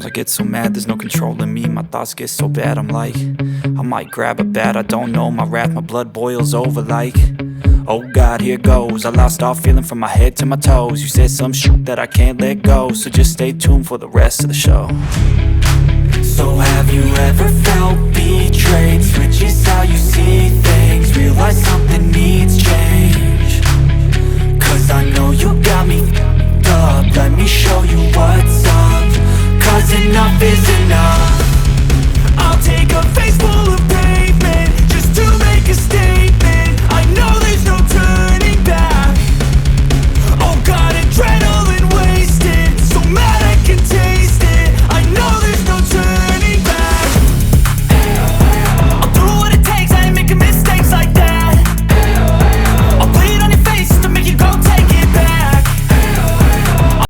Sometimes I get so mad, there's no controlling me. My thoughts get so bad, I'm like, I might grab a bat, I don't know. My wrath, my blood boils over like, oh God, here goes. I lost all feeling from my head to my toes. You said some shit that I can't let go, so just stay tuned for the rest of the show. So have you ever felt betrayed? Switches how you see things.